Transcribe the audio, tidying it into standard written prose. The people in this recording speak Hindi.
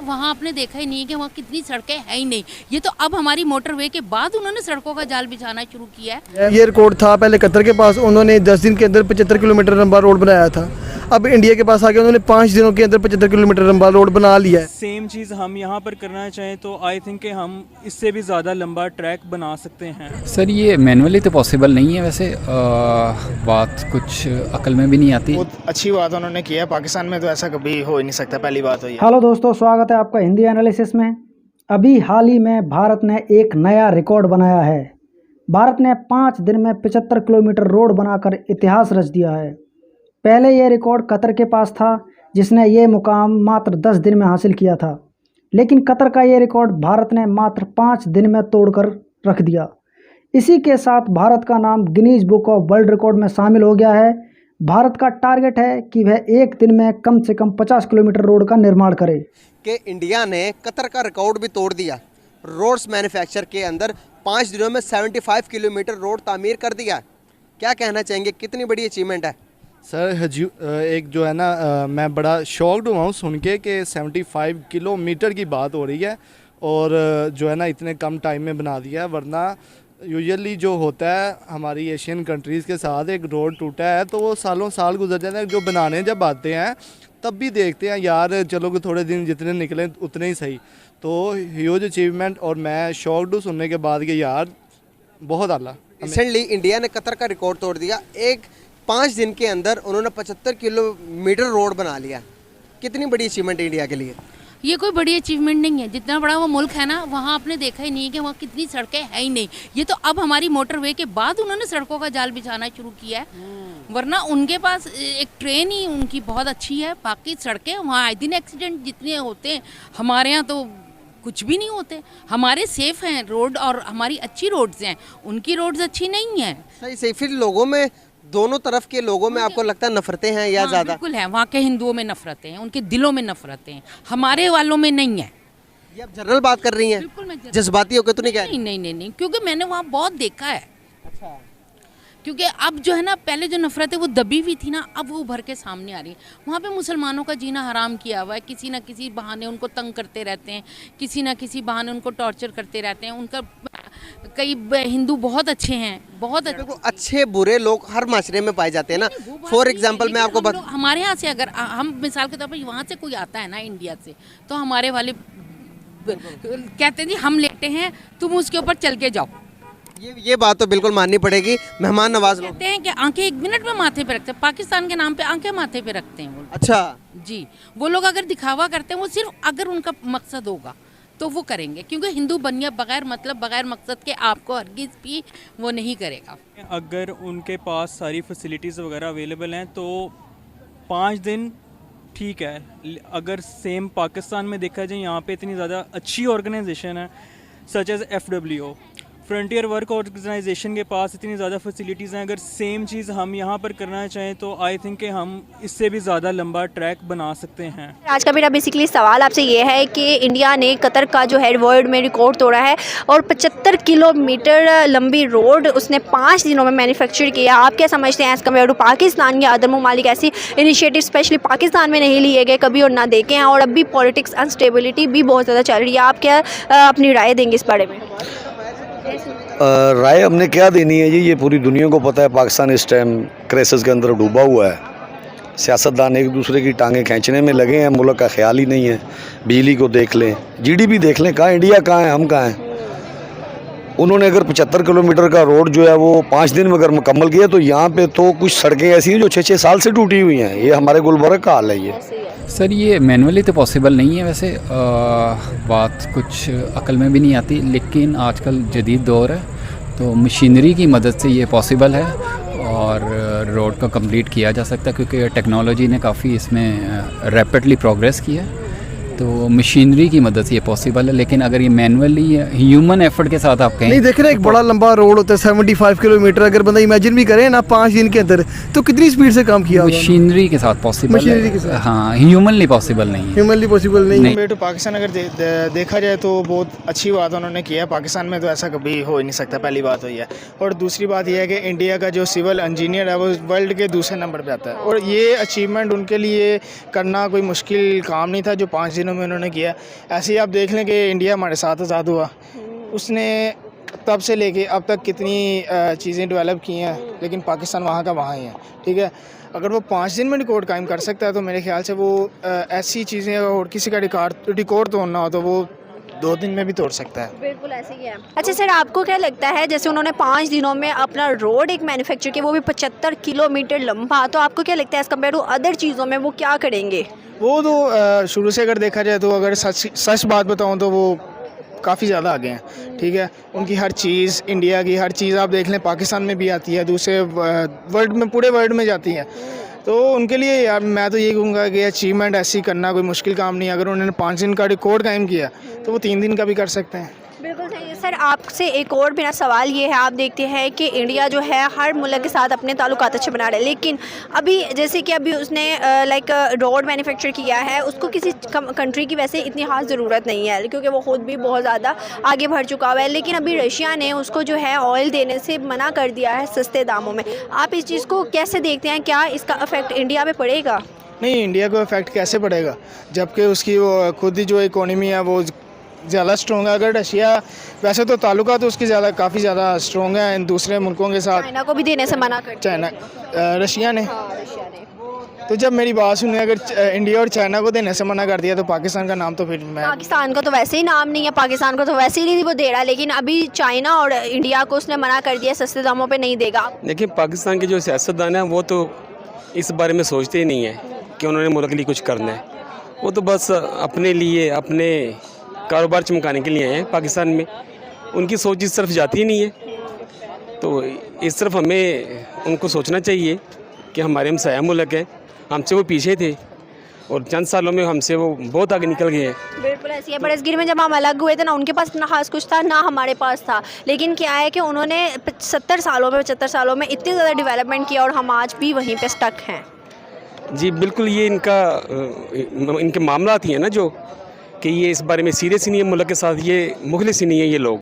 वहाँ आपने देखा ही नहीं कि वहाँ कितनी सड़कें है ही नहीं। ये तो अब हमारी मोटरवे के बाद उन्होंने सड़कों का जाल बिछाना शुरू किया है। ये रिकॉर्ड था पहले कतर के पास, उन्होंने 10 दिन के अंदर 75 किलोमीटर लंबा रोड बनाया था। अब इंडिया के पास आके उन्होंने 5 दिनों के अंदर 75 किलोमीटर लंबा रोड बना लिया है। सेम चीज़ हम यहाँ पर करना चाहें तो आई थिंक कि हम इससे भी ज़्यादा लंबा ट्रैक बना सकते हैं। सर ये मैनुअली तो पॉसिबल नहीं है वैसे, बात कुछ अकल में भी नहीं आती। बहुत अच्छी बात उन्होंने किया है, पाकिस्तान में तो ऐसा कभी हो ही नहीं सकता, पहली बात हो ये। हेलो दोस्तों, स्वागत है आपका हिंदी एनालिसिस में। अभी हाल ही में भारत ने एक नया रिकॉर्ड बनाया है। भारत ने 5 दिन में 75 किलोमीटर रोड बनाकर इतिहास रच दिया है। पहले ये रिकॉर्ड कतर के पास था, जिसने ये मुकाम मात्र 10 दिन में हासिल किया था, लेकिन कतर का ये रिकॉर्ड भारत ने मात्र 5 दिन में तोड़कर रख दिया। इसी के साथ भारत का नाम Guinness book of world record में शामिल हो गया है। भारत का टारगेट है कि वह एक दिन में कम से कम 50 किलोमीटर रोड का निर्माण करे। कि इंडिया ने कतर का रिकॉर्ड भी तोड़ दिया। रोड्स मैन्युफैक्चर के अंदर 5 दिनों में 75 किलोमीटर रोड तामीर कर दिया। क्या कहना चाहेंगे, कितनी बड़ी अचीवमेंट है? सर एक जो है ना, मैं बड़ा शॉक्ड हुआ हूँ सुन के कि 75 किलोमीटर की बात हो रही है और जो है ना इतने कम टाइम में बना दिया है। वरना यूजुअली जो होता है हमारी एशियन कंट्रीज़ के साथ, एक रोड टूटा है तो वो सालों साल गुजर जाते हैं। जो बनाने जब आते हैं तब भी देखते हैं यार चलो कि थोड़े दिन जितने निकले उतने ही सही। तो ह्यूज अचीवमेंट, और मैं शॉक्ड हूँ सुनने के बाद कि यार बहुत आला। रिसेंटली इंडिया ने कतर का रिकॉर्ड तोड़ दिया। 5 दिन के अंदर उन्होंने 75 किलोमीटर रोड बना लिया। कितनी बड़ी अचीवमेंट है इंडिया के लिए? ये कोई बड़ी अचीवमेंट नहीं है। जितना बड़ा वो मुल्क है ना, वहाँ आपने देखा ही नहीं कि वहाँ कितनी सड़कें है ही नहीं। ये तो अब हमारी मोटरवे के बाद उन्होंने सड़कों का जाल बिछाना शुरू किया है। वरना उनके पास एक ट्रेन ही उनकी बहुत अच्छी है, बाकी सड़कें वहाँ आए दिन एक्सीडेंट जितने होते हैं, हमारे यहाँ तो कुछ भी नहीं होते। हमारे सेफ हैं रोड और हमारी अच्छी रोड्स हैं, उनकी रोड्स अच्छी नहीं है। सही सही। फिर लोगों में, दोनों तरफ के लोगों में आपको लगता है नफरतें हैं या ज़्यादा? बिल्कुल है, वहाँ के हिंदुओं में नफरतें हैं, उनके दिलों में नफरतें हैं, हमारे वालों में नहीं है। ये आप जनरल बात कर रही हैं? बिल्कुल मैं जज्बाती होकर तो नहीं कह रही? नहीं, क्योंकि मैंने वहाँ बहुत देखा है। अच्छा। क्योंकि अब जो है ना, पहले जो नफरत है वो दबी हुई थी ना, अब वो उभर के सामने आ रही है। वहाँ पे मुसलमानों का जीना हराम किया हुआ है। किसी ना किसी बहाने उनको तंग करते रहते हैं, किसी ना किसी बहाने उनको टॉर्चर करते रहते हैं। उनका कई हिंदू बहुत अच्छे हैं, बहुत अच्छे बुरे लोग हर माशरे में पाए जाते हैं ना। फॉर एग्जाम्पल मैं आपको हमारे यहाँ से अगर हम मिसाल के तौर पर वहाँ से कोई आता है ना इंडिया से, तो हमारे वाले कहते हैं जी हम लेटे हैं, तुम उसके ऊपर चल के जाओ। ये बात तो बिल्कुल माननी पड़ेगी। मेहमान नवाज लोग कहते हैं कि आंखें 1 मिनट में माथे पे रखते हैं, पाकिस्तान के नाम पे आंखें माथे पे रखते हैं वो। अच्छा जी, वो लोग अगर दिखावा करते हैं, वो सिर्फ अगर उनका मकसद होगा तो वो करेंगे, क्योंकि हिंदू बनिया बगैर मतलब बगैर मकसद के आपको हरगिज़ भी वो नहीं करेगा। अगर उनके पास सारी फैसिलिटीज़ वगैरह अवेलेबल हैं तो 5 दिन ठीक है। अगर सेम पाकिस्तान में देखा जाए, यहाँ पे इतनी ज़्यादा अच्छी ऑर्गेनाइजेशन है such as FWO, Frontier Work Organisation के पास इतनी ज़्यादा फैसिलिटीज़ हैं। अगर सेम चीज़ हम यहाँ पर करना चाहें तो आई थिंक कि हम इससे भी ज़्यादा लंबा ट्रैक बना सकते हैं। आज का मेरा बेसिकली सवाल आपसे ये है कि इंडिया ने कतर का जो है वर्ल्ड में रिकॉर्ड तोड़ा है और 75 किलोमीटर लंबी रोड उसने 5 दिनों में मैन्युफैक्चर किया। आप क्या समझते हैं एज़ कम्पेयर टू पाकिस्तान या अदर ममालिक? ऐसी इनिशिएटिव स्पेशली पाकिस्तान में नहीं लिए गए कभी और ना देखे हैं, और अब भी पॉलिटिक्स अनस्टेबिलिटी भी बहुत ज़्यादा चल रही है। आप क्या अपनी राय देंगे इस बारे में? राय हमने क्या देनी है जी, ये पूरी दुनिया को पता है पाकिस्तान इस टाइम क्राइसिस के अंदर डूबा हुआ है। सियासतदान एक दूसरे की टांगें खींचने में लगे हैं, मुल्क का ख्याल ही नहीं है। बिजली को देख लें, GDP देख लें, कहाँ इंडिया कहाँ है, हम कहाँ हैं। उन्होंने अगर 75 किलोमीटर का रोड जो है वो 5 दिन में अगर मुकम्मल किया, तो यहाँ पे तो कुछ सड़कें ऐसी हैं जो 6-6 साल से टूटी हुई हैं। ये हमारे गुलबर्ग का हाल है। ये सर ये मैनुअली तो पॉसिबल नहीं है वैसे, बात कुछ अकल में भी नहीं आती। लेकिन आजकल जदीद दौर है तो मशीनरी की मदद से ये पॉसिबल है और रोड को कंप्लीट किया जा सकता है, क्योंकि टेक्नोलॉजी ने काफ़ी इसमें रैपिडली प्रोग्रेस किया है। तो मशीनरी की मदद से ये पॉसिबल है। लेकिन अगर ये मैनुअली ह्यूमन एफर्ट के साथ आप कहें, नहीं देख रहे, एक बड़ा लंबा रोड होता है 75 किलोमीटर, अगर बंदा इमेजिन भी करे ना 5 दिन के अंदर, तो कितनी स्पीड से काम किया मशीनरी के साथ पॉसिबल मशीनरी के साथ। हाँ, ह्यूमनली पॉसिबल नहीं है। ह्यूमनली पॉसिबल नहीं है। तो पाकिस्तान अगर देखा जाए तो बहुत अच्छी बात उन्होंने किया है। पाकिस्तान में तो ऐसा कभी हो ही नहीं सकता, पहली बात हो ये। और दूसरी बात यह है कि इंडिया का जो सिविल इंजीनियर है वो वर्ल्ड के दूसरे नंबर पर आता है, और ये अचीवमेंट उनके लिए करना कोई मुश्किल काम नहीं था जो 5 दिनों में उन्होंने किया। ऐसे ही आप देख लें कि इंडिया हमारे साथ आज़ाद हुआ, उसने तब से लेके अब तक कितनी चीज़ें डेवलप की हैं, लेकिन पाकिस्तान वहाँ का वहाँ ही है। ठीक है, अगर वो 5 दिन में रिकॉर्ड कायम कर सकता है तो मेरे ख्याल से वो ऐसी चीज़ें और किसी का रिकॉर्ड तोड़ना हो तो वो 2 दिन में भी तोड़ सकता है। बिल्कुल ऐसे ही है। अच्छा सर, आपको क्या लगता है, जैसे उन्होंने 5 दिनों में अपना रोड एक मैन्युफैक्चर किया, वो भी 75 किलोमीटर लंबा, तो आपको क्या लगता है एज़ कम्पेयर टू अदर चीज़ों में वो क्या करेंगे? वो तो शुरू से अगर देखा जाए तो अगर सच बात बताऊँ तो वो काफ़ी ज़्यादा आगे हैं। ठीक है, उनकी हर चीज़, इंडिया की हर चीज़ आप देख लें पाकिस्तान में भी आती है, दूसरे वर्ल्ड में, पूरे वर्ल्ड में जाती है। तो उनके लिए यार मैं तो यही कहूँगा कि अचीवमेंट ऐसी करना कोई मुश्किल काम नहीं है। अगर उन्होंने 5 दिन का रिकॉर्ड कायम किया तो वो 3 दिन का भी कर सकते हैं। बिल्कुल सही है। सर, आपसे एक और मेरा सवाल ये है, आप देखते हैं कि इंडिया जो है हर मुल्क के साथ अपने ताल्लुकात अच्छे बना रहे हैं, लेकिन अभी जैसे कि अभी उसने लाइक रोड मैन्युफैक्चर किया है, उसको किसी कंट्री की वैसे इतनी खास ज़रूरत नहीं है क्योंकि वो ख़ुद भी बहुत ज़्यादा आगे बढ़ चुका हुआ है, लेकिन अभी रशिया ने उसको जो है ऑयल देने से मना कर दिया है सस्ते दामों में। आप इस चीज़ को कैसे देखते हैं, क्या इसका इफ़ेक्ट इंडिया में पड़ेगा? नहीं, इंडिया को इफेक्ट कैसे पड़ेगा जबकि उसकी वो खुद ही जो इकोनॉमी है वो ज़्यादा स्ट्रॉन्ग है। अगर रशिया, वैसे तो ताल्लुकात तो उसकी काफ़ी ज़्यादा स्ट्रॉन्ग है इन दूसरे मुल्कों के साथ। चाइना को भी देने से मना कर चाइना, रशिया ने। हाँ, रशिया ने। तो जब मेरी बात सुने, अगर इंडिया और चाइना को देने से मना कर दिया तो पाकिस्तान का नाम तो फिर मैं, पाकिस्तान का तो वैसे ही नाम नहीं है, पाकिस्तान को तो वैसे ही नहीं वो दे रहा, लेकिन अभी चाइना और इंडिया को उसने मना कर दिया, सस्ते दामों पे नहीं देगा। देखिए, पाकिस्तान के जो सियासतदान हैं वो तो इस बारे में सोचते ही नहीं है कि उन्होंने मुल्क के लिए कुछ करना है। वो तो बस अपने लिए, अपने कारोबार चमकाने के लिए हैं पाकिस्तान में। उनकी सोच इस तरफ जाती ही नहीं है। तो इस तरफ हमें उनको सोचना चाहिए कि हमारे हमसाया मुल्क है, हमसे वो पीछे थे और चंद सालों में हमसे वो बहुत आगे निकल गए हैं। बिल्कुल ऐसी है। बरसगीर में जब हम अलग हुए थे ना, उनके पास इतना खास कुछ था ना हमारे पास था, लेकिन क्या है कि उन्होंने 75 सालों में इतनी ज़्यादा डेवलपमेंट किया और हम आज भी वहीं पे स्टक हैं। जी बिल्कुल, ये इनके मामला ही हैं ना जो कि ये इस बारे में सीरियस ही नहीं है मुल्क के साथ, ये मुखलिस ही नहीं है ये लोग।